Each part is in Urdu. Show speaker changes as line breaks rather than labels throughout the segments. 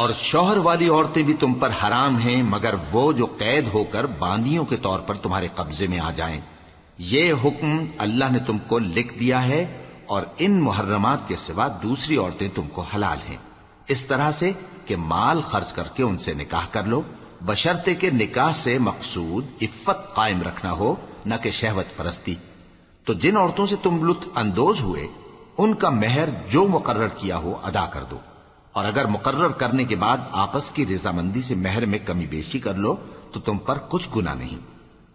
اور شوہر والی عورتیں بھی تم پر حرام ہیں مگر وہ جو قید ہو کر باندیوں کے طور پر تمہارے قبضے میں آ جائیں۔ یہ حکم اللہ نے تم کو لکھ دیا ہے، اور ان محرمات کے سوا دوسری عورتیں تم کو حلال ہیں، اس طرح سے کہ مال خرچ کر کے ان سے نکاح کر لو، بشرطے کہ نکاح سے مقصود عفت قائم رکھنا ہو، نہ کہ شہوت پرستی۔ تو جن عورتوں سے تم لطف اندوز ہوئے ان کا مہر جو مقرر کیا ہو ادا کر دو، اور اگر مقرر کرنے کے بعد آپس کی رضامندی سے مہر میں کمی بیشی کر لو تو تم پر کچھ گناہ نہیں۔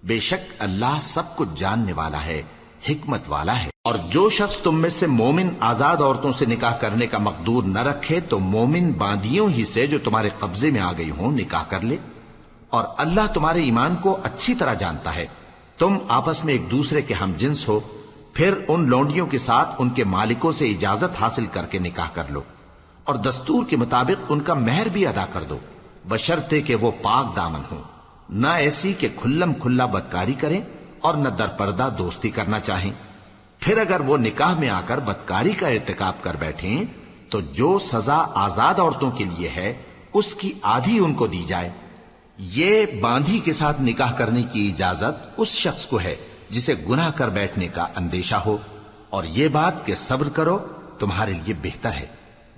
بے شک اللہ سب کچھ جاننے والا ہے، حکمت والا ہے۔ اور جو شخص تم میں سے مومن آزاد عورتوں سے نکاح کرنے کا مقدور نہ رکھے تو مومن باندیوں ہی سے جو تمہارے قبضے میں آ گئی ہوں نکاح کر لے، اور اللہ تمہارے ایمان کو اچھی طرح جانتا ہے۔ تم آپس میں ایک دوسرے کے ہم جنس ہو، پھر ان لونڈیوں کے ساتھ ان کے مالکوں سے اجازت حاصل کر کے نکاح کر لو، اور دستور کے مطابق ان کا مہر بھی ادا کر دو، بشرطے کہ وہ پاک دامن ہوں، نہ ایسی کہ کھلم کھلا بدکاری کریں اور نہ درپردہ دوستی کرنا چاہیں۔ پھر اگر وہ نکاح میں آ کر بدکاری کا ارتکاب کر بیٹھیں تو جو سزا آزاد عورتوں کے لیے ہے اس کی آدھی ان کو دی جائے۔ یہ باندھی کے ساتھ نکاح کرنے کی اجازت اس شخص کو ہے جسے گناہ کر بیٹھنے کا اندیشہ ہو، اور یہ بات کہ صبر کرو تمہارے لیے بہتر ہے،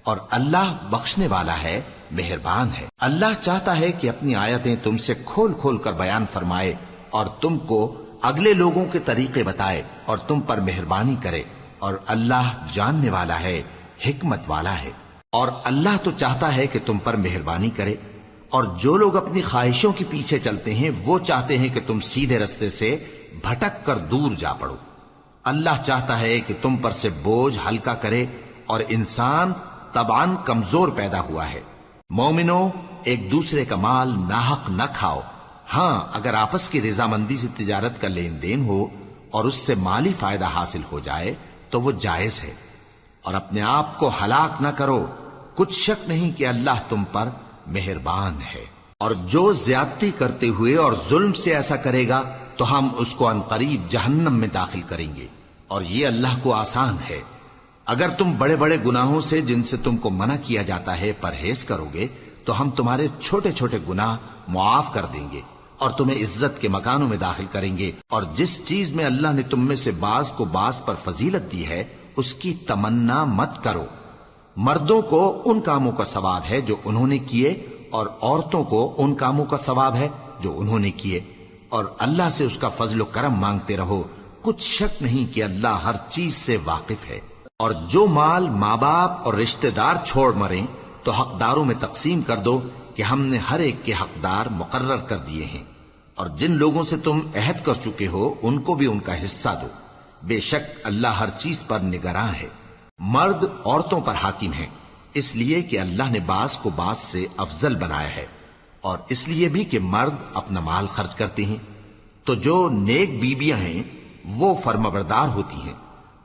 اور اللہ بخشنے والا ہے، مہربان ہے۔ اللہ چاہتا ہے کہ اپنی آیتیں تم سے کھول کھول کر بیان فرمائے اور تم کو اگلے لوگوں کے طریقے بتائے اور تم پر مہربانی کرے، اور اللہ جاننے والا ہے، حکمت والا ہے۔ اور اللہ تو چاہتا ہے کہ تم پر مہربانی کرے، اور جو لوگ اپنی خواہشوں کے پیچھے چلتے ہیں وہ چاہتے ہیں کہ تم سیدھے رستے سے بھٹک کر دور جا پڑو۔ اللہ چاہتا ہے کہ تم پر سے بوجھ ہلکا کرے، اور انسان طبعاً کمزور پیدا ہوا ہے۔ مومنوں، ایک دوسرے کا مال ناحق نہ کھاؤ، ہاں اگر آپس کی رضامندی سے تجارت کا لین دین ہو اور اس سے مالی فائدہ حاصل ہو جائے تو وہ جائز ہے، اور اپنے آپ کو ہلاک نہ کرو، کچھ شک نہیں کہ اللہ تم پر مہربان ہے۔ اور جو زیادتی کرتے ہوئے اور ظلم سے ایسا کرے گا تو ہم اس کو عنقریب جہنم میں داخل کریں گے، اور یہ اللہ کو آسان ہے۔ اگر تم بڑے بڑے گناہوں سے جن سے تم کو منع کیا جاتا ہے پرہیز کرو گے تو ہم تمہارے چھوٹے چھوٹے گناہ معاف کر دیں گے اور تمہیں عزت کے مکانوں میں داخل کریں گے۔ اور جس چیز میں اللہ نے تم میں سے بعض کو بعض پر فضیلت دی ہے اس کی تمنا مت کرو۔ مردوں کو ان کاموں کا ثواب ہے جو انہوں نے کیے، اور عورتوں کو ان کاموں کا ثواب ہے جو انہوں نے کیے، اور اللہ سے اس کا فضل و کرم مانگتے رہو، کچھ شک نہیں کہ اللہ ہر چیز سے واقف ہے۔ اور جو مال ماں باپ اور رشتہ دار چھوڑ مریں تو حقداروں میں تقسیم کر دو کہ ہم نے ہر ایک کے حقدار مقرر کر دیے ہیں، اور جن لوگوں سے تم عہد کر چکے ہو ان کو بھی ان کا حصہ دو، بے شک اللہ ہر چیز پر نگراں ہے۔ مرد عورتوں پر حاکم ہیں، اس لیے کہ اللہ نے بعض کو بعض سے افضل بنایا ہے، اور اس لیے بھی کہ مرد اپنا مال خرچ کرتے ہیں۔ تو جو نیک بیویاں ہیں وہ فرمانبردار ہوتی ہیں،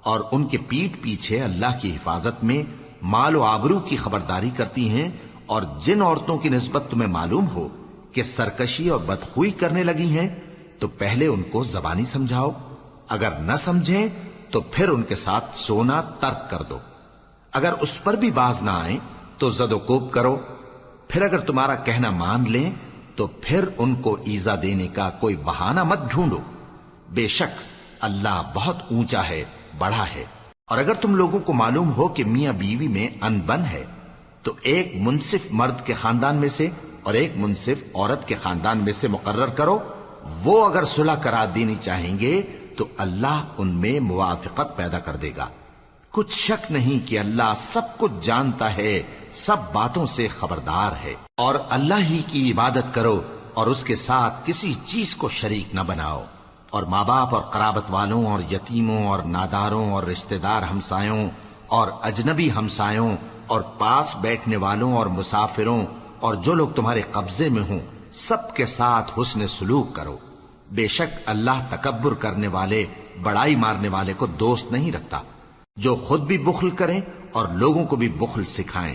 اور ان کے پیٹھ پیچھے اللہ کی حفاظت میں مال و آبرو کی خبرداری کرتی ہیں۔ اور جن عورتوں کی نسبت تمہیں معلوم ہو کہ سرکشی اور بدخوئی کرنے لگی ہیں تو پہلے ان کو زبانی سمجھاؤ، اگر نہ سمجھیں تو پھر ان کے ساتھ سونا ترک کر دو۔ اگر اس پر بھی باز نہ آئیں تو زد و کوب کرو، پھر اگر تمہارا کہنا مان لیں تو پھر ان کو ایذا دینے کا کوئی بہانہ مت ڈھونڈو، بے شک اللہ بہت اونچا ہے، بڑا ہے۔ اور اگر تم لوگوں کو معلوم ہو کہ میاں بیوی میں ان بن ہے تو ایک منصف مرد کے خاندان میں سے اور ایک منصف عورت کے خاندان میں سے مقرر کرو، وہ اگر صلح کرا دینی چاہیں گے تو اللہ ان میں موافقت پیدا کر دے گا۔ کچھ شک نہیں کہ اللہ سب کچھ جانتا ہے، سب باتوں سے خبردار ہے۔ اور اللہ ہی کی عبادت کرو اور اس کے ساتھ کسی چیز کو شریک نہ بناؤ، اور ماں باپ اور قرابت والوں اور یتیموں اور ناداروں اور رشتہ دار ہمسایوں اور اجنبی ہمسایوں اور پاس بیٹھنے والوں اور مسافروں اور جو لوگ تمہارے قبضے میں ہوں سب کے ساتھ حسن سلوک کرو، بے شک اللہ تکبر کرنے والے، بڑائی مارنے والے کو دوست نہیں رکھتا۔ جو خود بھی بخل کریں اور لوگوں کو بھی بخل سکھائیں،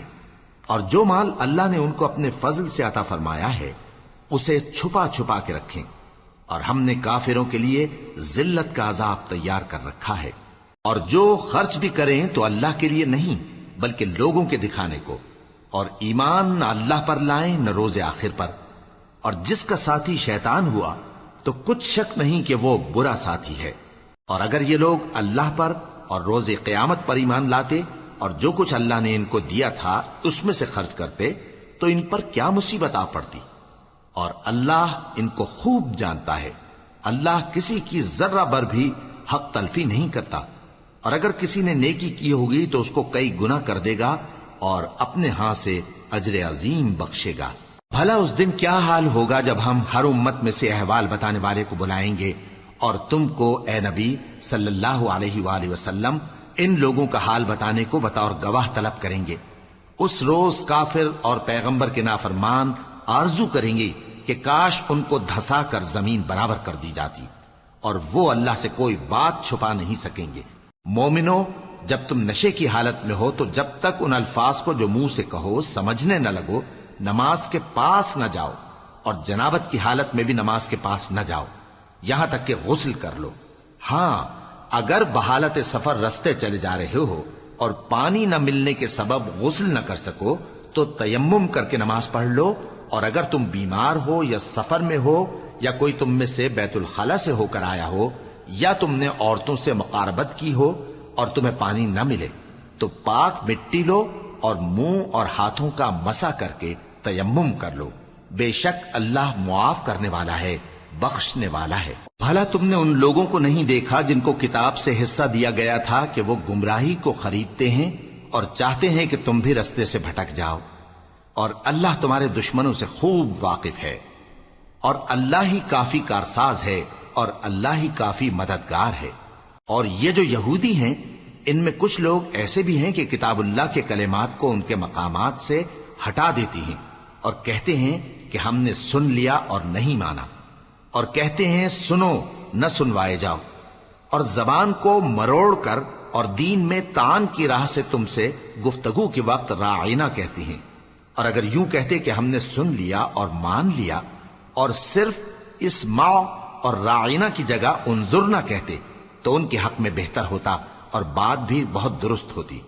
اور جو مال اللہ نے ان کو اپنے فضل سے عطا فرمایا ہے اسے چھپا چھپا کے رکھیں، اور ہم نے کافروں کے لیے ذلت کا عذاب تیار کر رکھا ہے۔ اور جو خرچ بھی کریں تو اللہ کے لیے نہیں بلکہ لوگوں کے دکھانے کو، اور ایمان نہ اللہ پر لائیں نہ روز آخر پر، اور جس کا ساتھی شیطان ہوا تو کچھ شک نہیں کہ وہ برا ساتھی ہے۔ اور اگر یہ لوگ اللہ پر اور روز قیامت پر ایمان لاتے اور جو کچھ اللہ نے ان کو دیا تھا اس میں سے خرچ کرتے تو ان پر کیا مصیبت آ پڑتی، اور اللہ ان کو خوب جانتا ہے۔ اللہ کسی کی ذرہ بر بھی حق تلفی نہیں کرتا، اور اگر کسی نے نیکی کی ہوگی تو اس کو کئی گنا کر دے گا اور اپنے ہاں سے اجر عظیم بخشے گا۔ بھلا اس دن کیا حال ہوگا جب ہم ہر امت میں سے احوال بتانے والے کو بلائیں گے اور تم کو اے نبی صلی اللہ علیہ وآلہ وسلم ان لوگوں کا حال بتانے کو بطور گواہ طلب کریں گے۔ اس روز کافر اور پیغمبر کے نافرمان آرزو کریں گے کہ کاش ان کو دھسا کر زمین برابر کر دی جاتی، اور وہ اللہ سے کوئی بات چھپا نہیں سکیں گے۔ مومنو، جب تم نشے کی حالت میں ہو تو جب تک ان الفاظ کو جو منہ سے کہو سمجھنے نہ لگو نماز کے پاس نہ جاؤ، اور جنابت کی حالت میں بھی نماز کے پاس نہ جاؤ یہاں تک کہ غسل کر لو۔ ہاں، اگر بحالت سفر رستے چلے جا رہے ہو اور پانی نہ ملنے کے سبب غسل نہ کر سکو تو تیمم کر کے نماز پڑھ لو، اور اگر تم بیمار ہو یا سفر میں ہو یا کوئی تم میں سے بیت الخلا سے ہو کر آیا ہو یا تم نے عورتوں سے مقاربت کی ہو اور تمہیں پانی نہ ملے تو پاک مٹی لو اور منہ اور ہاتھوں کا مسح کر کے تیمم کر لو، بے شک اللہ معاف کرنے والا ہے، بخشنے والا ہے۔ بھلا تم نے ان لوگوں کو نہیں دیکھا جن کو کتاب سے حصہ دیا گیا تھا کہ وہ گمراہی کو خریدتے ہیں اور چاہتے ہیں کہ تم بھی رستے سے بھٹک جاؤ، اور اللہ تمہارے دشمنوں سے خوب واقف ہے، اور اللہ ہی کافی کارساز ہے اور اللہ ہی کافی مددگار ہے۔ اور یہ جو یہودی ہیں ان میں کچھ لوگ ایسے بھی ہیں کہ کتاب اللہ کے کلمات کو ان کے مقامات سے ہٹا دیتی ہیں اور کہتے ہیں کہ ہم نے سن لیا اور نہیں مانا، اور کہتے ہیں سنو نہ سنوائے جاؤ، اور زبان کو مروڑ کر اور دین میں طعن کی راہ سے تم سے گفتگو کے وقت راعینا کہتی ہیں۔ اور اگر یوں کہتے کہ ہم نے سن لیا اور مان لیا اور صرف اسمع اور راعینا کی جگہ انظر نہ کہتے تو ان کے حق میں بہتر ہوتا اور بات بھی بہت درست ہوتی،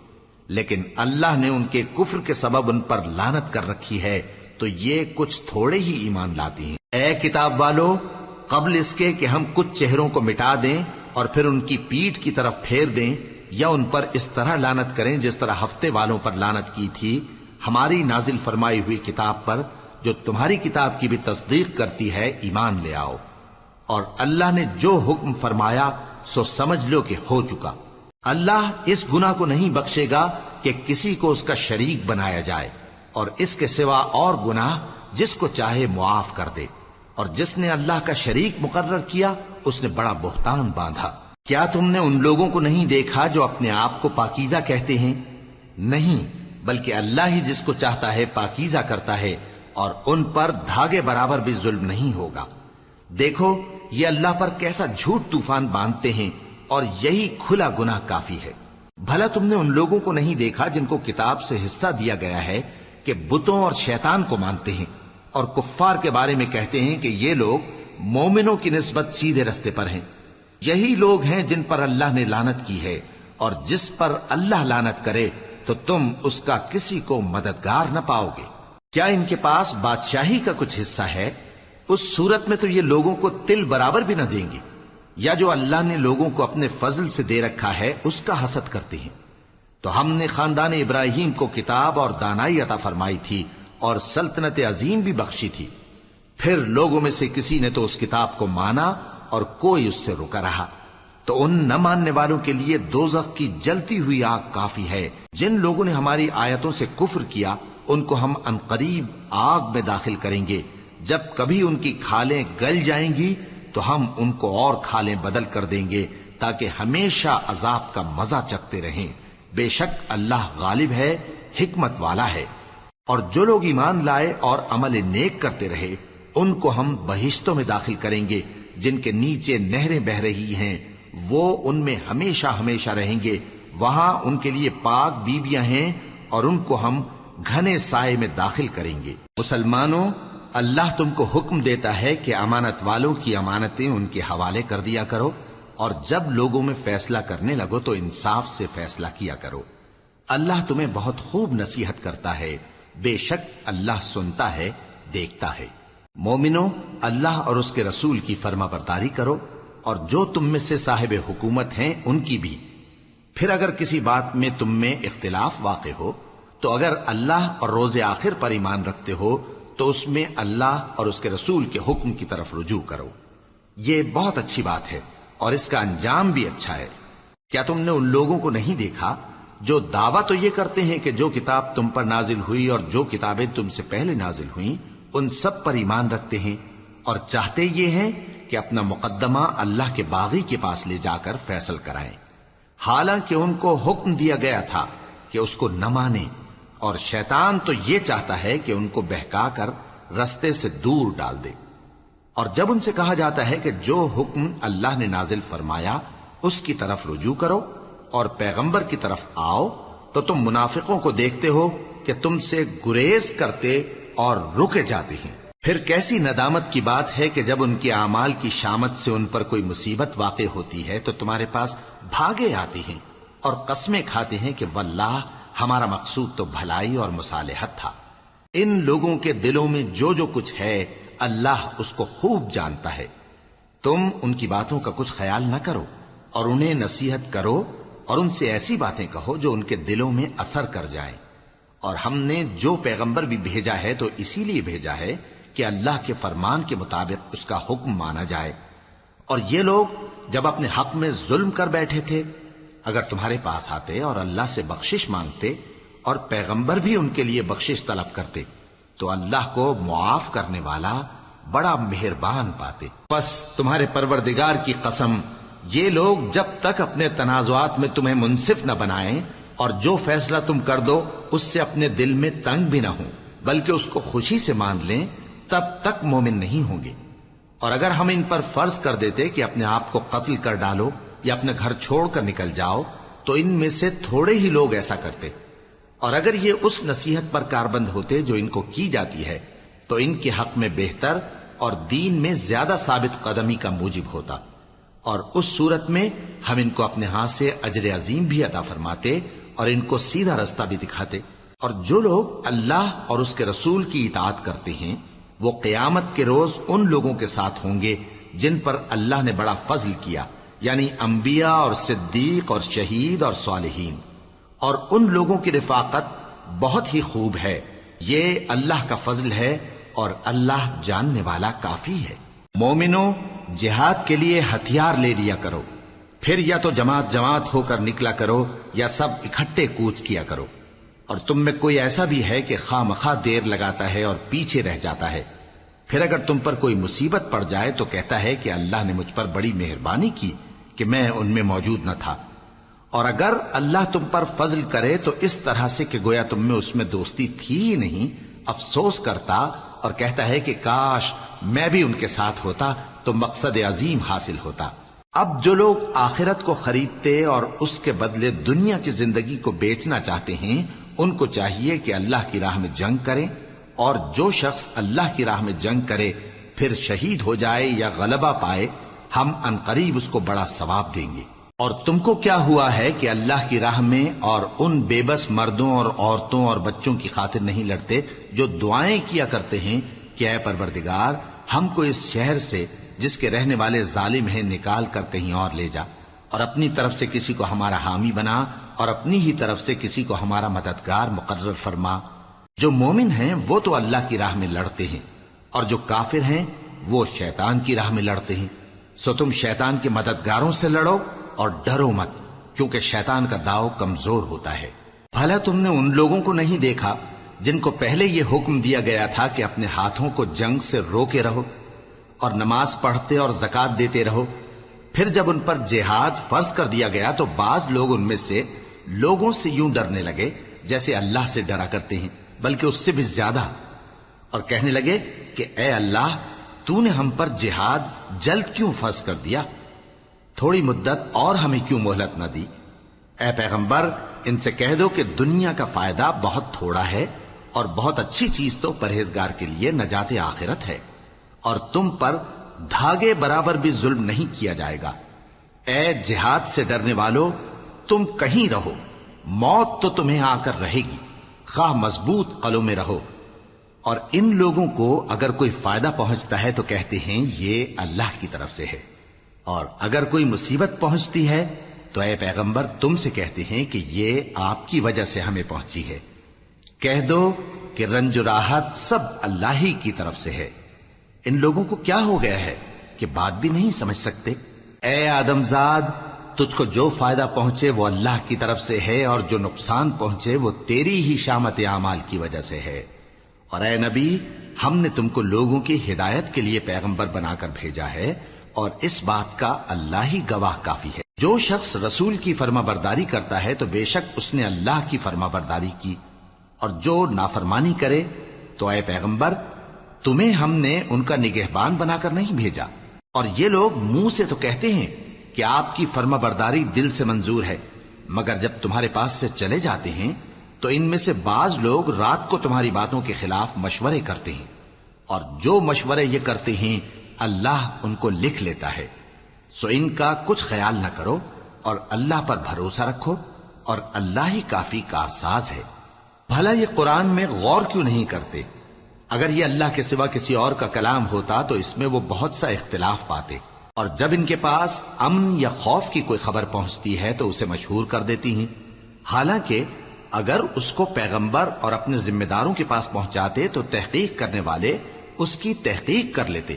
لیکن اللہ نے ان کے کفر کے سبب ان پر لعنت کر رکھی ہے تو یہ کچھ تھوڑے ہی ایمان لاتی ہیں۔ اے کتاب والو، قبل اس کے کہ ہم کچھ چہروں کو مٹا دیں اور پھر ان کی پیٹھ کی طرف پھیر دیں یا ان پر اس طرح لعنت کریں جس طرح ہفتے والوں پر لعنت کی تھی، ہماری نازل فرمائی ہوئی کتاب پر جو تمہاری کتاب کی بھی تصدیق کرتی ہے ایمان لے آؤ، اور اللہ نے جو حکم فرمایا سو سمجھ لو کہ ہو چکا۔ اللہ اس گناہ کو نہیں بخشے گا کہ کسی کو اس کا شریک بنایا جائے، اور اس کے سوا اور گناہ جس کو چاہے معاف کر دے، اور جس نے اللہ کا شریک مقرر کیا اس نے بڑا بہتان باندھا۔ کیا تم نے ان لوگوں کو نہیں دیکھا جو اپنے آپ کو پاکیزہ کہتے ہیں؟ نہیں، بلکہ اللہ ہی جس کو چاہتا ہے پاکیزہ کرتا ہے، اور ان پر دھاگے برابر بھی ظلم نہیں ہوگا۔ دیکھو یہ اللہ پر کیسا جھوٹ طوفان باندھتے ہیں، اور یہی کھلا گناہ کافی ہے۔ بھلا تم نے ان لوگوں کو نہیں دیکھا جن کو کتاب سے حصہ دیا گیا ہے کہ بتوں اور شیطان کو مانتے ہیں، اور کفار کے بارے میں کہتے ہیں کہ یہ لوگ مومنوں کی نسبت سیدھے رستے پر ہیں۔ یہی لوگ ہیں جن پر اللہ نے لعنت کی ہے، اور جس پر اللہ لعنت کرے تو تم اس کا کسی کو مددگار نہ پاؤ گے۔ کیا ان کے پاس بادشاہی کا کچھ حصہ ہے؟ اس صورت میں تو یہ لوگوں کو تل برابر بھی نہ دیں گے، یا جو اللہ نے لوگوں کو اپنے فضل سے دے رکھا ہے اس کا حسد کرتے ہیں۔ تو ہم نے خاندان ابراہیم کو کتاب اور دانائی عطا فرمائی تھی اور سلطنت عظیم بھی بخشی تھی، پھر لوگوں میں سے کسی نے تو اس کتاب کو مانا اور کوئی اس سے رکا رہا، تو ان نہ ماننے والوں کے لیے دوزخ کی جلتی ہوئی آگ کافی ہے۔ جن لوگوں نے ہماری آیتوں سے کفر کیا ان کو ہم عنقریب آگ میں داخل کریں گے، جب کبھی ان کی کھالیں گل جائیں گی تو ہم ان کو اور کھالیں بدل کر دیں گے تاکہ ہمیشہ عذاب کا مزہ چکھتے رہیں۔ بے شک اللہ غالب ہے، حکمت والا ہے۔ اور جو لوگ ایمان لائے اور عمل نیک کرتے رہے ان کو ہم بہشتوں میں داخل کریں گے جن کے نیچے نہریں بہ رہی ہیں، وہ ان میں ہمیشہ ہمیشہ رہیں گے، وہاں ان کے لیے پاک بیویاں ہیں اور ان کو ہم گھنے سائے میں داخل کریں گے۔ مسلمانوں، اللہ تم کو حکم دیتا ہے کہ امانت والوں کی امانتیں ان کے حوالے کر دیا کرو، اور جب لوگوں میں فیصلہ کرنے لگو تو انصاف سے فیصلہ کیا کرو۔ اللہ تمہیں بہت خوب نصیحت کرتا ہے، بے شک اللہ سنتا ہے، دیکھتا ہے۔ مومنو، اللہ اور اس کے رسول کی فرما برداری کرو، اور جو تم میں سے صاحب حکومت ہیں ان کی بھی۔ پھر اگر کسی بات میں تم میں اختلاف واقع ہو تو اگر اللہ اور روز آخر پر ایمان رکھتے ہو تو اس میں اللہ اور اس کے رسول کے حکم کی طرف رجوع کرو۔ یہ بہت اچھی بات ہے اور اس کا انجام بھی اچھا ہے۔ کیا تم نے ان لوگوں کو نہیں دیکھا جو دعویٰ تو یہ کرتے ہیں کہ جو کتاب تم پر نازل ہوئی اور جو کتابیں تم سے پہلے نازل ہوئیں ان سب پر ایمان رکھتے ہیں، اور چاہتے یہ ہیں کہ اپنا مقدمہ اللہ کے باغی کے پاس لے جا کر فیصل کرائیں، حالانکہ ان کو حکم دیا گیا تھا کہ اس کو نہ مانیں، اور شیطان تو یہ چاہتا ہے کہ ان کو بہکا کر رستے سے دور ڈال دے۔ اور جب ان سے کہا جاتا ہے کہ جو حکم اللہ نے نازل فرمایا اس کی طرف رجوع کرو اور پیغمبر کی طرف آؤ، تو تم منافقوں کو دیکھتے ہو کہ تم سے گریز کرتے اور رکے جاتے ہیں۔ پھر کیسی ندامت کی بات ہے کہ جب ان کے اعمال کی شامت سے ان پر کوئی مصیبت واقع ہوتی ہے تو تمہارے پاس بھاگے آتے ہیں اور قسمیں کھاتے ہیں کہ واللہ ہمارا مقصود تو بھلائی اور مصالحت تھا۔ ان لوگوں کے دلوں میں جو جو کچھ ہے اللہ اس کو خوب جانتا ہے۔ تم ان کی باتوں کا کچھ خیال نہ کرو اور انہیں نصیحت کرو اور ان سے ایسی باتیں کہو جو ان کے دلوں میں اثر کر جائیں۔ اور ہم نے جو پیغمبر بھی بھیجا ہے تو اسی لیے بھیجا ہے کہ اللہ کے فرمان کے مطابق اس کا حکم مانا جائے۔ اور یہ لوگ جب اپنے حق میں ظلم کر بیٹھے تھے، اگر تمہارے پاس آتے اور اللہ سے بخشش مانگتے اور پیغمبر بھی ان کے لیے بخشش طلب کرتے تو اللہ کو معاف کرنے والا بڑا مہربان پاتے۔ بس تمہارے پروردگار کی قسم، یہ لوگ جب تک اپنے تنازعات میں تمہیں منصف نہ بنائیں اور جو فیصلہ تم کر دو اس سے اپنے دل میں تنگ بھی نہ ہوں بلکہ اس کو خوشی سے مان لیں، تب تک مومن نہیں ہوں گے۔ اور اگر ہم ان پر فرض کر دیتے کہ اپنے آپ کو قتل کر ڈالو یا اپنا گھر چھوڑ کر نکل جاؤ تو ان میں سے تھوڑے ہی لوگ ایسا کرتے، اور اگر یہ اس نصیحت پر کاربند ہوتے جو ان کو کی جاتی ہے تو ان کے حق میں بہتر اور دین میں زیادہ ثابت قدمی کا موجب ہوتا، اور اس صورت میں ہم ان کو اپنے ہاتھ سے اجر عظیم بھی عطا فرماتے اور ان کو سیدھا رستہ بھی دکھاتے۔ اور جو لوگ اللہ اور اس کے رسول کی اطاعت کرتے ہیں وہ قیامت کے روز ان لوگوں کے ساتھ ہوں گے جن پر اللہ نے بڑا فضل کیا، یعنی انبیاء اور صدیق اور شہید اور صالحین، اور ان لوگوں کی رفاقت بہت ہی خوب ہے۔ یہ اللہ کا فضل ہے اور اللہ جاننے والا کافی ہے۔ مومنو، جہاد کے لیے ہتھیار لے لیا کرو، پھر یا تو جماعت جماعت ہو کر نکلا کرو یا سب اکٹھے کوچ کیا کرو۔ اور تم میں کوئی ایسا بھی ہے کہ خواہ مخواہ دیر لگاتا ہے اور پیچھے رہ جاتا ہے، پھر اگر تم پر کوئی مصیبت پڑ جائے تو کہتا ہے کہ اللہ نے مجھ پر بڑی مہربانی کی کہ میں ان میں موجود نہ تھا۔ اور اگر اللہ تم پر فضل کرے تو اس طرح سے کہ گویا تم میں اس میں دوستی تھی ہی نہیں، افسوس کرتا اور کہتا ہے کہ کاش میں بھی ان کے ساتھ ہوتا تو مقصد عظیم حاصل ہوتا۔ اب جو لوگ آخرت کو خریدتے اور اس کے بدلے دنیا کی زندگی کو بیچنا چاہتے ہیں ان کو چاہیے کہ اللہ کی راہ میں جنگ کریں، اور جو شخص اللہ کی راہ میں جنگ کرے پھر شہید ہو جائے یا غلبہ پائے ہم عنقریب اس کو بڑا ثواب دیں گے۔ اور تم کو کیا ہوا ہے کہ اللہ کی راہ میں اور ان بے بس مردوں اور عورتوں اور بچوں کی خاطر نہیں لڑتے جو دعائیں کیا کرتے ہیں کہ اے پروردگار ہم کو اس شہر سے جس کے رہنے والے ظالم ہیں نکال کر کہیں اور لے جا، اور اپنی طرف سے کسی کو ہمارا حامی بنا اور اپنی ہی طرف سے کسی کو ہمارا مددگار مقرر فرما۔ جو مومن ہیں وہ تو اللہ کی راہ میں لڑتے ہیں، اور جو کافر ہیں وہ شیطان کی راہ میں لڑتے ہیں، سو تم شیطان کے مددگاروں سے لڑو اور ڈرو مت، کیونکہ شیطان کا داؤ کمزور ہوتا ہے۔ بھلا تم نے ان لوگوں کو نہیں دیکھا جن کو پہلے یہ حکم دیا گیا تھا کہ اپنے ہاتھوں کو جنگ سے روکے رہو اور نماز پڑھتے اور زکوٰۃ دیتے رہو، پھر جب ان پر جہاد فرض کر دیا گیا تو بعض لوگ ان میں سے لوگوں سے یوں ڈرنے لگے جیسے اللہ سے ڈرا کرتے ہیں، بلکہ اس سے بھی زیادہ، اور کہنے لگے کہ اے اللہ تو نے ہم پر جہاد جلد کیوں فرض کر دیا؟ تھوڑی مدت اور ہمیں کیوں مہلت نہ دی؟ اے پیغمبر ان سے کہہ دو کہ دنیا کا فائدہ بہت تھوڑا ہے اور بہت اچھی چیز تو پرہیزگار کے لیے نجات آخرت ہے، اور تم پر دھاگے برابر بھی ظلم نہیں کیا جائے گا۔ اے جہاد سے ڈرنے والو، تم کہیں رہو، موت تو تمہیں آ کر رہے گی، خواہ مضبوط قلعوں میں رہو۔ اور ان لوگوں کو اگر کوئی فائدہ پہنچتا ہے تو کہتے ہیں یہ اللہ کی طرف سے ہے، اور اگر کوئی مصیبت پہنچتی ہے تو اے پیغمبر تم سے کہتے ہیں کہ یہ آپ کی وجہ سے ہمیں پہنچی ہے۔ کہہ دو کہ رنج و راحت سب اللہ ہی کی طرف سے ہے۔ ان لوگوں کو کیا ہو گیا ہے کہ بات بھی نہیں سمجھ سکتے؟ اے آدم زاد، تجھ کو جو فائدہ پہنچے وہ اللہ کی طرف سے ہے، اور جو نقصان پہنچے وہ تیری ہی شامت اعمال کی وجہ سے ہے۔ اور اے نبی، ہم نے تم کو لوگوں کی ہدایت کے لیے پیغمبر بنا کر بھیجا ہے، اور اس بات کا اللہ ہی گواہ کافی ہے۔ جو شخص رسول کی فرما برداری کرتا ہے تو بے شک اس نے اللہ کی فرما برداری کی، اور جو نافرمانی کرے تو اے پیغمبر تمہیں ہم نے ان کا نگہبان بنا کر نہیں بھیجا۔ اور یہ لوگ منہ سے تو کہتے ہیں کہ آپ کی فرما برداری دل سے منظور ہے، مگر جب تمہارے پاس سے چلے جاتے ہیں تو ان میں سے بعض لوگ رات کو تمہاری باتوں کے خلاف مشورے کرتے ہیں، اور جو مشورے یہ کرتے ہیں اللہ ان کو لکھ لیتا ہے۔ سو ان کا کچھ خیال نہ کرو اور اللہ پر بھروسہ رکھو، اور اللہ ہی کافی کارساز ہے۔ بھلا یہ قرآن میں غور کیوں نہیں کرتے؟ اگر یہ اللہ کے سوا کسی اور کا کلام ہوتا تو اس میں وہ بہت سا اختلاف پاتے، اور جب ان کے پاس امن یا خوف کی کوئی خبر پہنچتی ہے تو اسے مشہور کر دیتی ہیں، حالانکہ اگر اس کو پیغمبر اور اپنے ذمہ داروں کے پاس پہنچاتے تو تحقیق کرنے والے اس کی تحقیق کر لیتے،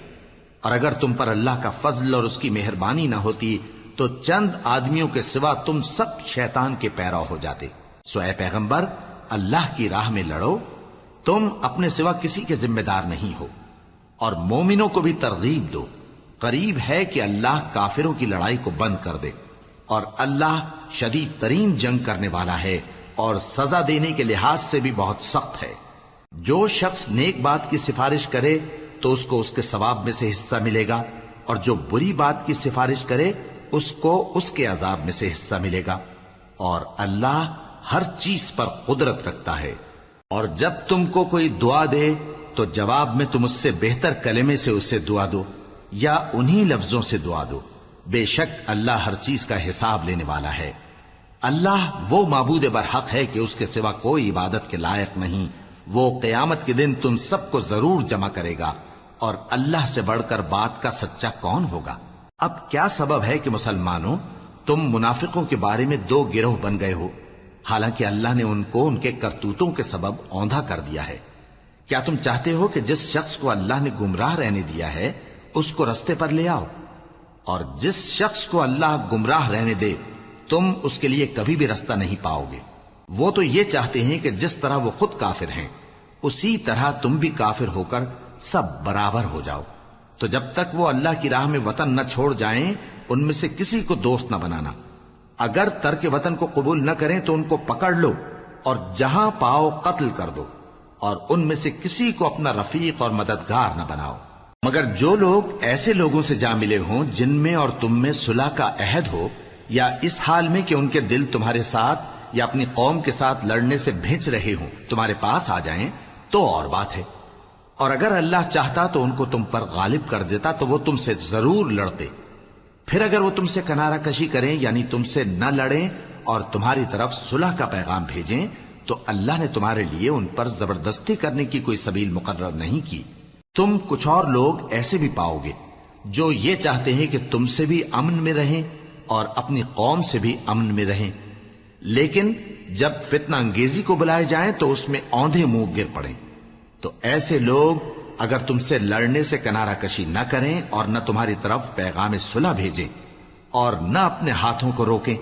اور اگر تم پر اللہ کا فضل اور اس کی مہربانی نہ ہوتی تو چند آدمیوں کے سوا تم سب شیطان کے پیرو ہو جاتے۔ سو اے پیغمبر اللہ کی راہ میں لڑو، تم اپنے سوا کسی کے ذمہ دار نہیں ہو، اور مومنوں کو بھی ترغیب دو۔ قریب ہے کہ اللہ کافروں کی لڑائی کو بند کر دے، اور اللہ شدید ترین جنگ کرنے والا ہے اور سزا دینے کے لحاظ سے بھی بہت سخت ہے۔ جو شخص نیک بات کی سفارش کرے تو اس کو اس کے ثواب میں سے حصہ ملے گا، اور جو بری بات کی سفارش کرے اس کو اس کے عذاب میں سے حصہ ملے گا، اور اللہ ہر چیز پر قدرت رکھتا ہے۔ اور جب تم کو کوئی دعا دے تو جواب میں تم اس سے بہتر کلمے سے اسے دعا دو، یا انہی لفظوں سے دعا دو، بے شک اللہ ہر چیز کا حساب لینے والا ہے۔ اللہ وہ معبود برحق ہے کہ اس کے سوا کوئی عبادت کے لائق نہیں۔ وہ قیامت کے دن تم سب کو ضرور جمع کرے گا، اور اللہ سے بڑھ کر بات کا سچا کون ہوگا؟ اب کیا سبب ہے کہ مسلمانوں تم منافقوں کے بارے میں دو گروہ بن گئے ہو، حالانکہ اللہ نے ان کو ان کے کرتوتوں کے سبب اوندھا کر دیا ہے؟ کیا تم چاہتے ہو کہ جس شخص کو اللہ نے گمراہ رہنے دیا ہے اس کو رستے پر لے آؤ، اور جس شخص کو اللہ گمراہ رہنے دے تم اس کے لیے کبھی بھی رستہ نہیں پاؤ گے؟ وہ تو یہ چاہتے ہیں کہ جس طرح وہ خود کافر ہیں اسی طرح تم بھی کافر ہو کر سب برابر ہو جاؤ۔ تو جب تک وہ اللہ کی راہ میں وطن نہ چھوڑ جائیں ان میں سے کسی کو دوست نہ بنانا۔ اگر ترک وطن کو قبول نہ کریں تو ان کو پکڑ لو اور جہاں پاؤ قتل کر دو، اور ان میں سے کسی کو اپنا رفیق اور مددگار نہ بناؤ، مگر جو لوگ ایسے لوگوں سے جا ملے ہوں جن میں اور تم میں صلح کا عہد ہو، یا اس حال میں کہ ان کے دل تمہارے ساتھ یا اپنی قوم کے ساتھ لڑنے سے بھنچ رہے ہوں تمہارے پاس آ جائیں تو اور بات ہے، اور اگر اللہ چاہتا تو ان کو تم پر غالب کر دیتا تو وہ تم سے ضرور لڑتے۔ پھر اگر وہ تم سے کنارہ کشی کریں یعنی تم سے نہ لڑیں اور تمہاری طرف صلح کا پیغام بھیجیں تو اللہ نے تمہارے لیے ان پر زبردستی کرنے کی کوئی سبیل مقرر نہیں کی۔ تم کچھ اور لوگ ایسے بھی پاؤ گے جو یہ چاہتے ہیں کہ تم سے بھی امن میں رہیں اور اپنی قوم سے بھی امن میں رہیں، لیکن جب فتنہ انگیزی کو بلائے جائیں تو اس میں اوندھے منہ گر پڑیں۔ تو ایسے لوگ اگر تم سے لڑنے سے کنارہ کشی نہ کریں اور نہ تمہاری طرف پیغام صلح بھیجیں اور نہ اپنے ہاتھوں کو روکیں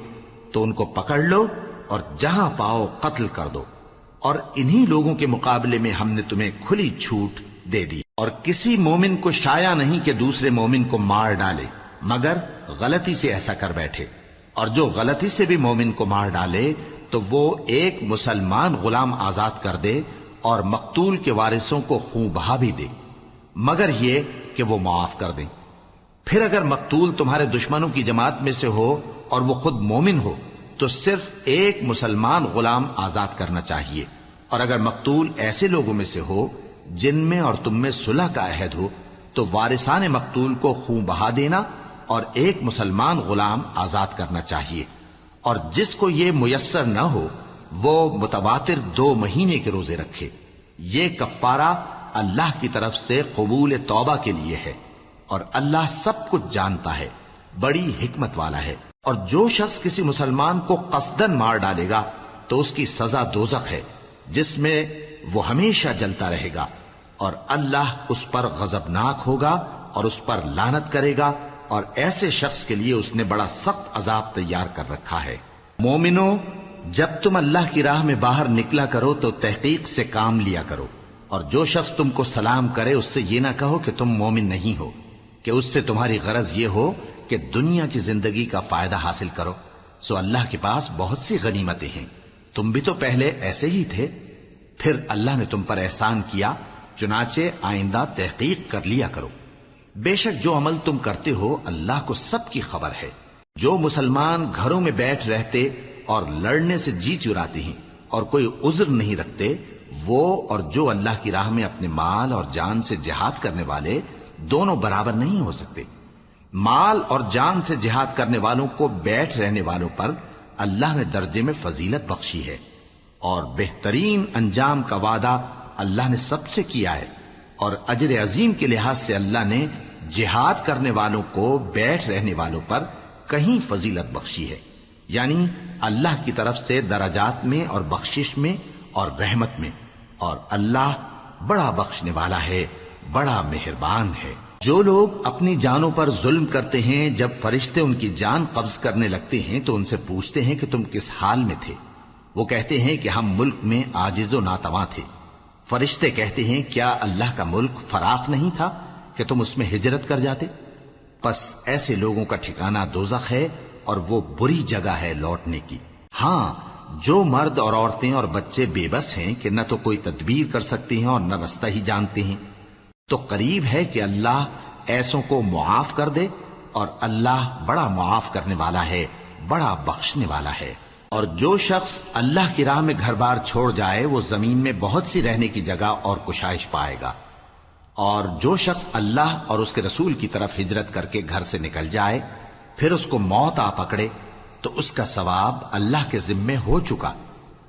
تو ان کو پکڑ لو اور جہاں پاؤ قتل کر دو، اور انہی لوگوں کے مقابلے میں ہم نے تمہیں کھلی چھوٹ دے دی۔ اور کسی مومن کو شایع نہیں کہ دوسرے مومن کو مار ڈالے مگر غلطی سے ایسا کر بیٹھے، اور جو غلطی سے بھی مومن کو مار ڈالے تو وہ ایک مسلمان غلام آزاد کر دے اور مقتول کے وارثوں کو خون بہا بھی دے، مگر یہ کہ وہ معاف کر دیں۔ پھر اگر مقتول تمہارے دشمنوں کی جماعت میں سے ہو اور وہ خود مومن ہو تو صرف ایک مسلمان غلام آزاد کرنا چاہیے، اور اگر مقتول ایسے لوگوں میں سے ہو جن میں اور تم میں صلح کا عہد ہو تو وارثان مقتول کو خون بہا دینا اور ایک مسلمان غلام آزاد کرنا چاہیے، اور جس کو یہ میسر نہ ہو وہ متواتر 2 مہینے کے روزے رکھے. یہ کفارہ اللہ کی طرف سے قبول توبہ کے لیے ہے، اور اللہ سب کچھ جانتا ہے، بڑی حکمت والا ہے. اور جو شخص کسی مسلمان کو قصدن مار ڈالے گا تو اس کی سزا دوزخ ہے، جس میں وہ ہمیشہ جلتا رہے گا، اور اللہ اس پر غضبناک ہوگا اور اس پر لعنت کرے گا، اور ایسے شخص کے لیے اس نے بڑا سخت عذاب تیار کر رکھا ہے. مومنو، جب تم اللہ کی راہ میں باہر نکلا کرو تو تحقیق سے کام لیا کرو، اور جو شخص تم کو سلام کرے اس سے یہ نہ کہو کہ تم مومن نہیں ہو، کہ اس سے تمہاری غرض یہ ہو کہ دنیا کی زندگی کا فائدہ حاصل کرو. سو اللہ کے پاس بہت سی غنیمتیں ہیں، تم بھی تو پہلے ایسے ہی تھے، پھر اللہ نے تم پر احسان کیا، چنانچہ آئندہ تحقیق کر لیا کرو. بے شک جو عمل تم کرتے ہو اللہ کو سب کی خبر ہے. جو مسلمان گھروں میں بیٹھ رہتے اور لڑنے سے جی چراتے ہیں اور کوئی عذر نہیں رکھتے، وہ اور جو اللہ کی راہ میں اپنے مال اور جان سے جہاد کرنے والے دونوں برابر نہیں ہو سکتے. مال اور جان سے جہاد کرنے والوں کو بیٹھ رہنے والوں پر اللہ نے درجے میں فضیلت بخشی ہے، اور بہترین انجام کا وعدہ اللہ نے سب سے کیا ہے. اور اجر عظیم کے لحاظ سے اللہ نے جہاد کرنے والوں کو بیٹھ رہنے والوں پر کہیں فضیلت بخشی ہے، یعنی اللہ کی طرف سے درجات میں اور بخشش میں اور رحمت میں. اور اللہ بڑا بخشنے والا ہے، بڑا مہربان ہے. جو لوگ اپنی جانوں پر ظلم کرتے ہیں، جب فرشتے ان کی جان قبض کرنے لگتے ہیں تو ان سے پوچھتے ہیں کہ تم کس حال میں تھے؟ وہ کہتے ہیں کہ ہم ملک میں عاجز و ناتواں تھے. فرشتے کہتے ہیں کیا اللہ کا ملک فراخ نہیں تھا کہ تم اس میں ہجرت کر جاتے؟ پس ایسے لوگوں کا ٹھکانہ دوزخ ہے، اور وہ بری جگہ ہے لوٹنے کی. ہاں، جو مرد اور عورتیں اور بچے بے بس ہیں کہ نہ تو کوئی تدبیر کر سکتے ہیں اور نہ رستہ ہی جانتے ہیں، تو قریب ہے کہ اللہ ایسوں کو معاف کر دے، اور اللہ بڑا معاف کرنے والا ہے، بڑا بخشنے والا ہے. اور جو شخص اللہ کی راہ میں گھر بار چھوڑ جائے وہ زمین میں بہت سی رہنے کی جگہ اور کشائش پائے گا. اور جو شخص اللہ اور اس کے رسول کی طرف ہجرت کر کے گھر سے نکل جائے پھر اس کو موت آ پکڑے تو اس کا ثواب اللہ کے ذمے ہو چکا،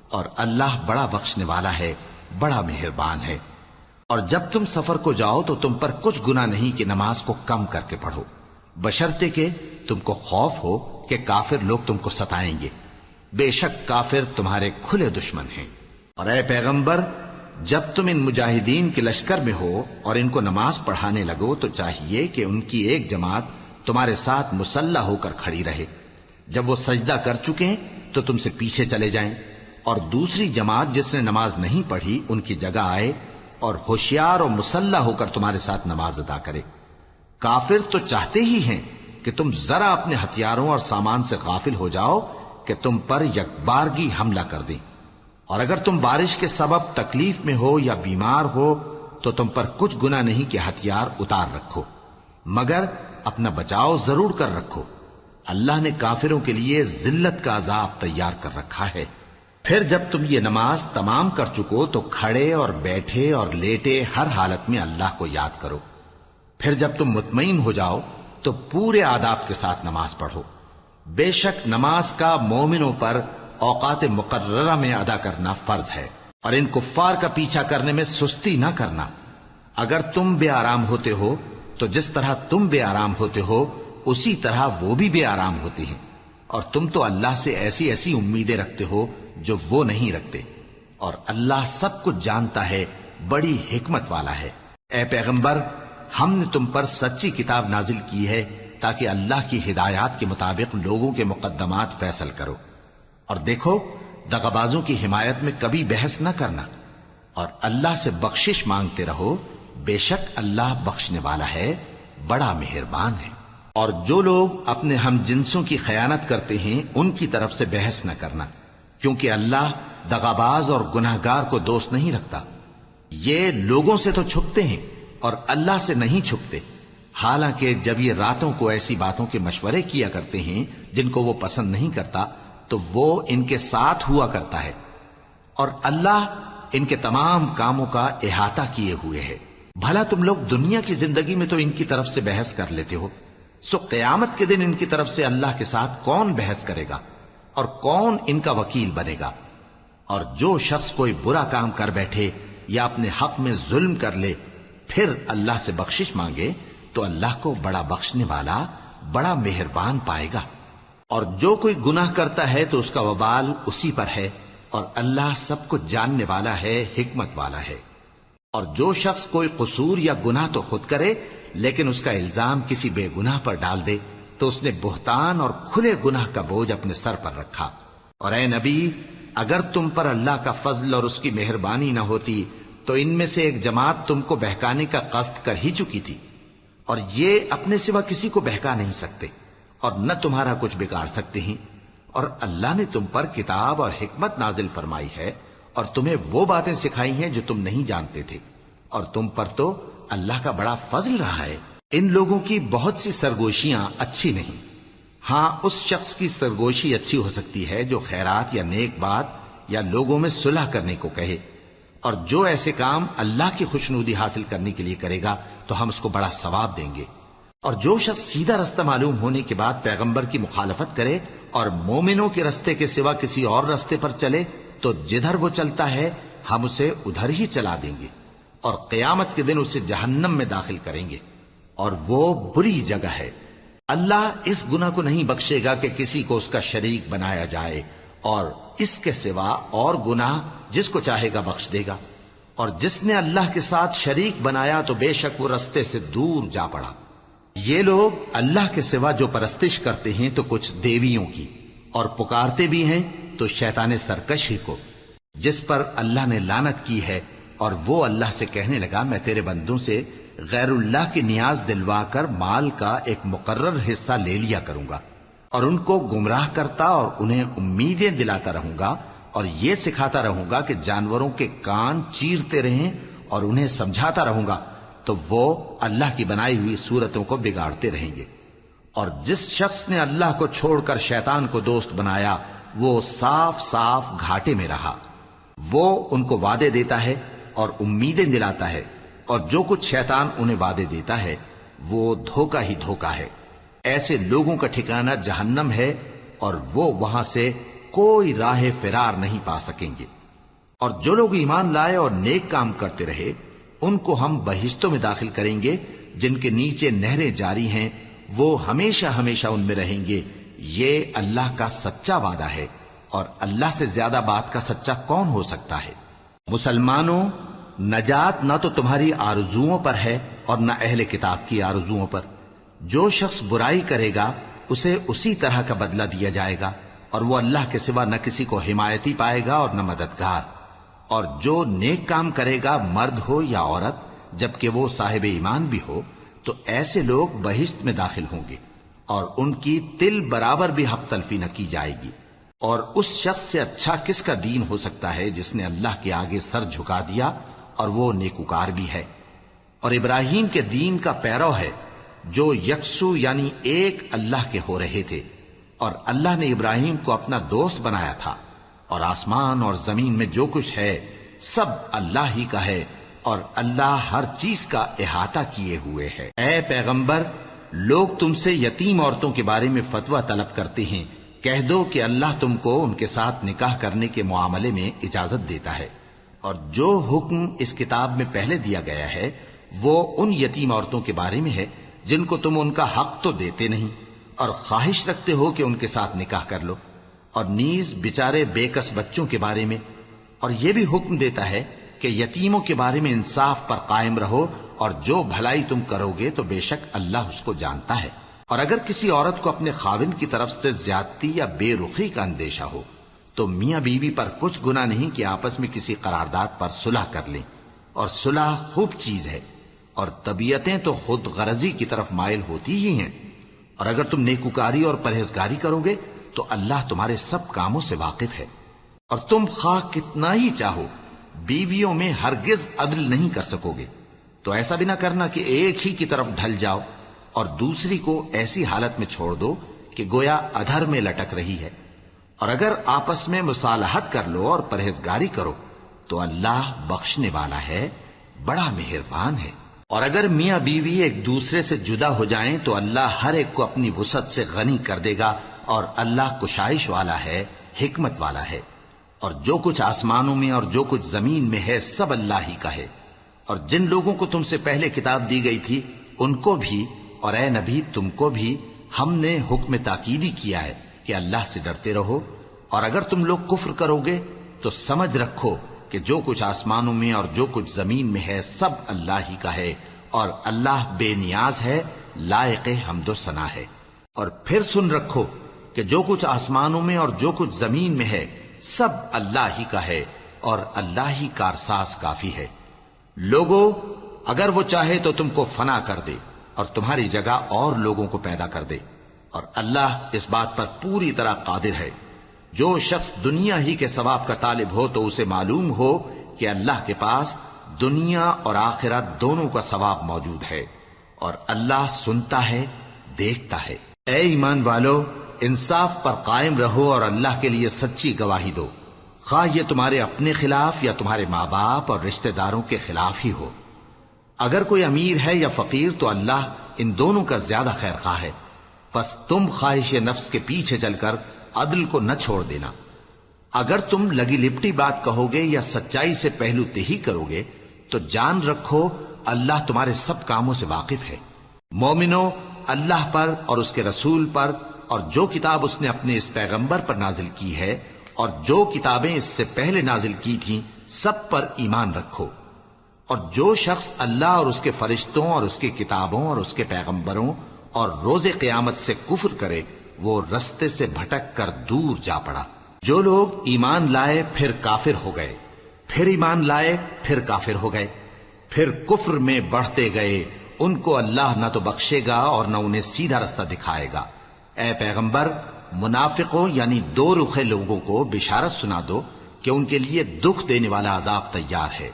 اور اللہ بڑا بخشنے والا ہے، بڑا مہربان ہے. اور جب تم سفر کو جاؤ تو تم پر کچھ گناہ نہیں کہ نماز کو کم کر کے پڑھو، بشرطے کہ تم کو خوف ہو کہ کافر لوگ تم کو ستائیں گے. بے شک کافر تمہارے کھلے دشمن ہیں. اور اے پیغمبر، جب تم ان مجاہدین کے لشکر میں ہو اور ان کو نماز پڑھانے لگو تو چاہیے کہ ان کی ایک جماعت تمہارے ساتھ مسلح ہو کر کھڑی رہے. جب وہ سجدہ کر چکے تو تم سے پیچھے چلے جائیں، اور دوسری جماعت جس نے نماز نہیں پڑھی ان کی جگہ آئے اور ہوشیار اور مسلح ہو کر تمہارے ساتھ نماز ادا کرے. کافر تو چاہتے ہی ہیں کہ تم ذرا اپنے ہتھیاروں اور سامان سے غافل ہو جاؤ کہ تم پر یکبارگی حملہ کر دیں. اور اگر تم بارش کے سبب تکلیف میں ہو یا بیمار ہو تو تم پر کچھ گناہ نہیں کہ ہتھیار اتار رکھو، مگر اپنا بچاؤ ضرور کر رکھو. اللہ نے کافروں کے لیے ذلت کا عذاب تیار کر رکھا ہے. پھر جب تم یہ نماز تمام کر چکو تو کھڑے اور بیٹھے اور لیٹے ہر حالت میں اللہ کو یاد کرو. پھر جب تم مطمئن ہو جاؤ تو پورے آداب کے ساتھ نماز پڑھو. بے شک نماز کا مومنوں پر اوقات مقررہ میں ادا کرنا فرض ہے، اور ان کفار کا پیچھا کرنے میں سستی نہ کرنا. اگر تم بے آرام ہوتے ہو تو جس طرح تم بے آرام ہوتے ہو اسی طرح وہ بھی بے آرام ہوتے ہیں، اور تم تو اللہ سے ایسی ایسی امیدیں رکھتے ہو جو وہ نہیں رکھتے، اور اللہ سب کچھ جانتا ہے، بڑی حکمت والا ہے. اے پیغمبر، ہم نے تم پر سچی کتاب نازل کی ہے تاکہ اللہ کی ہدایات کے مطابق لوگوں کے مقدمات فیصل کرو. اور دیکھو، دغابازوں کی حمایت میں کبھی بحث نہ کرنا، اور اللہ سے بخشش مانگتے رہو. بے شک اللہ بخشنے والا ہے، بڑا مہربان ہے. اور جو لوگ اپنے ہم جنسوں کی خیانت کرتے ہیں ان کی طرف سے بحث نہ کرنا، کیونکہ اللہ دغاباز اور گناہگار کو دوست نہیں رکھتا. یہ لوگوں سے تو چھپتے ہیں اور اللہ سے نہیں چھپتے، حالانکہ جب یہ راتوں کو ایسی باتوں کے مشورے کیا کرتے ہیں جن کو وہ پسند نہیں کرتا تو وہ ان کے ساتھ ہوا کرتا ہے، اور اللہ ان کے تمام کاموں کا احاطہ کیے ہوئے ہے. بھلا تم لوگ دنیا کی زندگی میں تو ان کی طرف سے بحث کر لیتے ہو، سو قیامت کے دن ان کی طرف سے اللہ کے ساتھ کون بحث کرے گا اور کون ان کا وکیل بنے گا؟ اور جو شخص کوئی برا کام کر بیٹھے یا اپنے حق میں ظلم کر لے پھر اللہ سے بخشش مانگے تو اللہ کو بڑا بخشنے والا بڑا مہربان پائے گا. اور جو کوئی گناہ کرتا ہے تو اس کا وبال اسی پر ہے، اور اللہ سب کچھ جاننے والا ہے، حکمت والا ہے. اور جو شخص کوئی قصور یا گناہ تو خود کرے لیکن اس کا الزام کسی بے گناہ پر ڈال دے تو اس نے بہتان اور کھلے گناہ کا بوجھ اپنے سر پر رکھا. اور اے نبی، اگر تم پر اللہ کا فضل اور اس کی مہربانی نہ ہوتی تو ان میں سے ایک جماعت تم کو بہکانے کا قصد کر ہی چکی تھی، اور یہ اپنے سوا کسی کو بہکا نہیں سکتے اور نہ تمہارا کچھ بگاڑ سکتے ہیں. اور اللہ نے تم پر کتاب اور حکمت نازل فرمائی ہے اور تمہیں وہ باتیں سکھائی ہیں جو تم نہیں جانتے تھے، اور تم پر تو اللہ کا بڑا فضل رہا ہے. ان لوگوں کی بہت سی سرگوشیاں اچھی نہیں. ہاں، اس شخص کی سرگوشی اچھی ہو سکتی ہے جو خیرات یا نیک بات یا لوگوں میں صلح کرنے کو کہے، اور جو ایسے کام اللہ کی خوشنودی حاصل کرنے کے لیے کرے گا تو ہم اس کو بڑا ثواب دیں گے. اور جو شخص سیدھا رستہ معلوم ہونے کے بعد پیغمبر کی مخالفت کرے اور مومنوں کے رستے کے سوا کسی اور رستے پر چلے تو جدھر وہ چلتا ہے ہم اسے ادھر ہی چلا دیں گے، اور قیامت کے دن اسے جہنم میں داخل کریں گے، اور وہ بری جگہ ہے. اللہ اس گناہ کو نہیں بخشے گا کہ کسی کو اس کا شریک بنایا جائے، اور اس کے سوا اور گناہ جس کو چاہے گا بخش دے گا. اور جس نے اللہ کے ساتھ شریک بنایا تو بے شک وہ رستے سے دور جا پڑا. یہ لوگ اللہ کے سوا جو پرستش کرتے ہیں تو کچھ دیویوں کی، اور پکارتے بھی ہیں تو شیطان سرکشی کو جس پر اللہ نے لعنت کی ہے. اور وہ اللہ سے کہنے لگا میں تیرے بندوں سے غیر اللہ کی نیاز دلوا کر مال کا ایک مقرر حصہ لے لیا کروں گا، اور ان کو گمراہ کرتا اور انہیں امیدیں دلاتا رہوں گا، اور یہ سکھاتا رہوں گا کہ جانوروں کے کان چیرتے رہیں، اور انہیں سمجھاتا رہوں گا تو وہ اللہ کی بنائی ہوئی صورتوں کو بگاڑتے رہیں گے. اور جس شخص نے اللہ کو چھوڑ کر شیطان کو دوست بنایا وہ صاف صاف گھاٹے میں رہا. وہ ان کو وعدے دیتا ہے اور امیدیں دلاتا ہے، اور جو کچھ شیطان انہیں وعدے دیتا ہے وہ دھوکہ ہی دھوکہ ہے. ایسے لوگوں کا ٹھکانہ جہنم ہے، اور وہ وہاں سے کوئی راہ فرار نہیں پا سکیں گے. اور جو لوگ ایمان لائے اور نیک کام کرتے رہے ان کو ہم بہشتوں میں داخل کریں گے جن کے نیچے نہریں جاری ہیں، وہ ہمیشہ ہمیشہ ان میں رہیں گے. یہ اللہ کا سچا وعدہ ہے، اور اللہ سے زیادہ بات کا سچا کون ہو سکتا ہے. مسلمانوں، نجات نہ تو تمہاری آرزوؤں پر ہے اور نہ اہل کتاب کی آرزوؤں پر. جو شخص برائی کرے گا اسے اسی طرح کا بدلہ دیا جائے گا، اور وہ اللہ کے سوا نہ کسی کو حمایتی پائے گا اور نہ مددگار. اور جو نیک کام کرے گا مرد ہو یا عورت جبکہ وہ صاحب ایمان بھی ہو تو ایسے لوگ بہشت میں داخل ہوں گے، اور ان کی تل برابر بھی حق تلفی نہ کی جائے گی. اور اس شخص سے اچھا کس کا دین ہو سکتا ہے جس نے اللہ کے آگے سر جھکا دیا اور وہ نیکوکار بھی ہے اور ابراہیم کے دین کا پیرو ہے جو یکسو یعنی ایک اللہ کے ہو رہے تھے. اور اللہ نے ابراہیم کو اپنا دوست بنایا تھا. اور آسمان اور زمین میں جو کچھ ہے سب اللہ ہی کا ہے، اور اللہ ہر چیز کا احاطہ کیے ہوئے ہے. اے پیغمبر، لوگ تم سے یتیم عورتوں کے بارے میں فتویٰ طلب کرتے ہیں. کہہ دو کہ اللہ تم کو ان کے ساتھ نکاح کرنے کے معاملے میں اجازت دیتا ہے، اور جو حکم اس کتاب میں پہلے دیا گیا ہے وہ ان یتیم عورتوں کے بارے میں ہے جن کو تم ان کا حق تو دیتے نہیں اور خواہش رکھتے ہو کہ ان کے ساتھ نکاح کر لو، اور نیز بیچارے بے کس بچوں کے بارے میں. اور یہ بھی حکم دیتا ہے کہ یتیموں کے بارے میں انصاف پر قائم رہو، اور جو بھلائی تم کرو گے تو بے شک اللہ اس کو جانتا ہے. اور اگر کسی عورت کو اپنے خاوند کی طرف سے زیادتی یا بے رخی کا اندیشہ ہو تو میاں بیوی پر کچھ گناہ نہیں کہ آپس میں کسی قرارداد پر صلح کر لیں، اور صلح خوب چیز ہے. اور طبیعتیں تو خود غرضی کی طرف مائل ہوتی ہی ہیں. اور اگر تم نیکوکاری اور پرہیزگاری کرو گے تو اللہ تمہارے سب کاموں سے واقف ہے. اور تم خواہ کتنا ہی چاہو بیویوں میں ہرگز عدل نہیں کر سکو گے، تو ایسا بھی نہ کرنا کہ ایک ہی کی طرف ڈھل جاؤ اور دوسری کو ایسی حالت میں چھوڑ دو کہ گویا ادھر میں لٹک رہی ہے. اور اگر آپس میں مصالحت کر لو اور پرہیزگاری کرو تو اللہ بخشنے والا ہے، بڑا مہربان ہے. اور اگر میاں بیوی ایک دوسرے سے جدا ہو جائیں تو اللہ ہر ایک کو اپنی وسعت سے غنی کر دے گا، اور اللہ کشائش والا ہے، حکمت والا ہے. اور جو کچھ آسمانوں میں اور جو کچھ زمین میں ہے سب اللہ ہی کا ہے۔ اور جن لوگوں کو تم سے پہلے کتاب دی گئی تھی ان کو بھی اور اے نبی تم کو بھی ہم نے حکم تاکیدی کیا ہے کہ اللہ سے ڈرتے رہو، اور اگر تم لوگ کفر کرو گے تو سمجھ رکھو کہ جو کچھ آسمانوں میں اور جو کچھ زمین میں ہے سب اللہ ہی کا ہے، اور اللہ بے نیاز ہے، لائق حمد و ثنا ہے۔ اور پھر سن رکھو کہ جو کچھ آسمانوں میں اور جو کچھ زمین میں ہے سب اللہ ہی کا ہے، اور اللہ ہی کارساز کافی ہے۔ لوگو اگر وہ چاہے تو تم کو فنا کر دے اور تمہاری جگہ اور لوگوں کو پیدا کر دے، اور اللہ اس بات پر پوری طرح قادر ہے۔ جو شخص دنیا ہی کے ثواب کا طالب ہو تو اسے معلوم ہو کہ اللہ کے پاس دنیا اور آخرت دونوں کا ثواب موجود ہے، اور اللہ سنتا ہے، دیکھتا ہے۔ اے ایمان والو، انصاف پر قائم رہو اور اللہ کے لیے سچی گواہی دو، خواہ یہ تمہارے اپنے خلاف یا تمہارے ماں باپ اور رشتہ داروں کے خلاف ہی ہو۔ اگر کوئی امیر ہے یا فقیر تو اللہ ان دونوں کا زیادہ خیر خواہ ہے، پس تم خواہش نفس کے پیچھے چل کر عدل کو نہ چھوڑ دینا۔ اگر تم لگی لپٹی بات کہو گے یا سچائی سے پہلو تہی کرو گے تو جان رکھو اللہ تمہارے سب کاموں سے واقف ہے۔ مومنو، اللہ پر اور اس کے رسول پر اور جو کتاب اس نے اپنے اس پیغمبر پر نازل کی ہے اور جو کتابیں اس سے پہلے نازل کی تھیں سب پر ایمان رکھو۔ اور جو شخص اللہ اور اس کے فرشتوں اور اس کی کتابوں اور اس کے پیغمبروں اور روز قیامت سے کفر کرے وہ رستے سے بھٹک کر دور جا پڑا۔ جو لوگ ایمان لائے پھر کافر ہو گئے، پھر ایمان لائے پھر کافر ہو گئے، پھر کفر میں بڑھتے گئے، ان کو اللہ نہ تو بخشے گا اور نہ انہیں سیدھا رستہ دکھائے گا۔ اے پیغمبر، منافقوں یعنی دو رخے لوگوں کو بشارت سنا دو کہ ان کے لیے دکھ دینے والا عذاب تیار ہے۔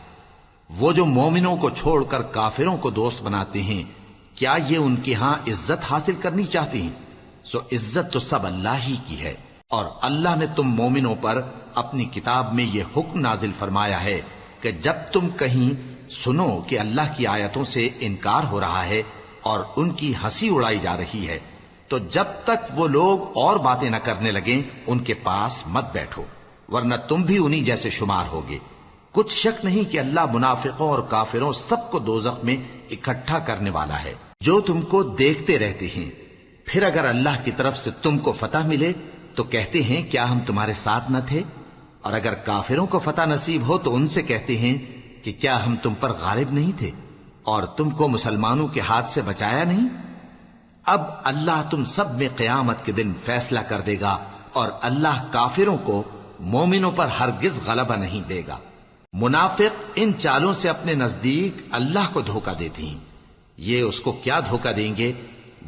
وہ جو مومنوں کو چھوڑ کر کافروں کو دوست بناتے ہیں، کیا یہ ان کے ہاں عزت حاصل کرنی چاہتے ہیں؟ سو عزت تو سب اللہ ہی کی ہے۔ اور اللہ نے تم مومنوں پر اپنی کتاب میں یہ حکم نازل فرمایا ہے کہ جب تم کہیں سنو کہ اللہ کی آیتوں سے انکار ہو رہا ہے اور ان کی ہنسی اڑائی جا رہی ہے تو جب تک وہ لوگ اور باتیں نہ کرنے لگیں ان کے پاس مت بیٹھو، ورنہ تم بھی انہی جیسے شمار ہوگے۔ کچھ شک نہیں کہ اللہ منافقوں اور کافروں سب کو دوزخ میں اکٹھا کرنے والا ہے۔ جو تم کو دیکھتے رہتے ہیں، پھر اگر اللہ کی طرف سے تم کو فتح ملے تو کہتے ہیں کیا ہم تمہارے ساتھ نہ تھے، اور اگر کافروں کو فتح نصیب ہو تو ان سے کہتے ہیں کہ کیا ہم تم پر غالب نہیں تھے اور تم کو مسلمانوں کے ہاتھ سے بچایا نہیں۔ اب اللہ تم سب میں قیامت کے دن فیصلہ کر دے گا، اور اللہ کافروں کو مومنوں پر ہرگز غلبہ نہیں دے گا۔ منافق ان چالوں سے اپنے نزدیک اللہ کو دھوکہ دیتے ہیں، یہ اس کو کیا دھوکہ دیں گے،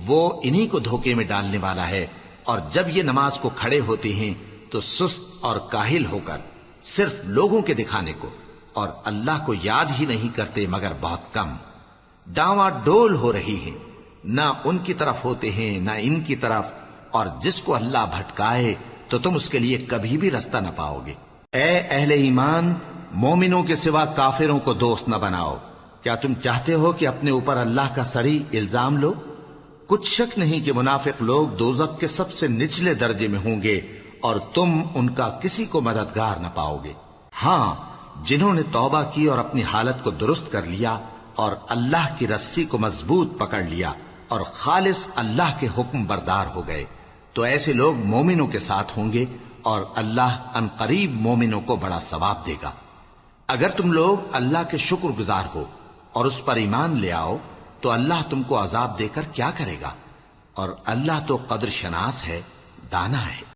وہ انہی کو دھوکے میں ڈالنے والا ہے۔ اور جب یہ نماز کو کھڑے ہوتے ہیں تو سست اور کاہل ہو کر صرف لوگوں کے دکھانے کو اور اللہ کو یاد ہی نہیں کرتے مگر بہت کم، ڈاواں ڈول ہو رہی ہیں، نہ ان کی طرف ہوتے ہیں نہ ان کی طرف، اور جس کو اللہ بھٹکائے تو تم اس کے لیے کبھی بھی رستہ نہ پاؤ گے۔ اے اہل ایمان، مومنوں کے سوا کافروں کو دوست نہ بناؤ۔ کیا تم چاہتے ہو کہ اپنے اوپر اللہ کا صریح الزام لو؟ کچھ شک نہیں کہ منافق لوگ دوزخ کے سب سے نچلے درجے میں ہوں گے اور تم ان کا کسی کو مددگار نہ پاؤ گے۔ ہاں، جنہوں نے توبہ کی اور اپنی حالت کو درست کر لیا اور اللہ کی رسی کو مضبوط پکڑ لیا اور خالص اللہ کے حکم بردار ہو گئے تو ایسے لوگ مومنوں کے ساتھ ہوں گے، اور اللہ ان قریب مومنوں کو بڑا ثواب دے گا۔ اگر تم لوگ اللہ کے شکر گزار ہو اور اس پر ایمان لے آؤ تو اللہ تم کو عذاب دے کر کیا کرے گا، اور اللہ تو قدر شناس ہے، دانا ہے۔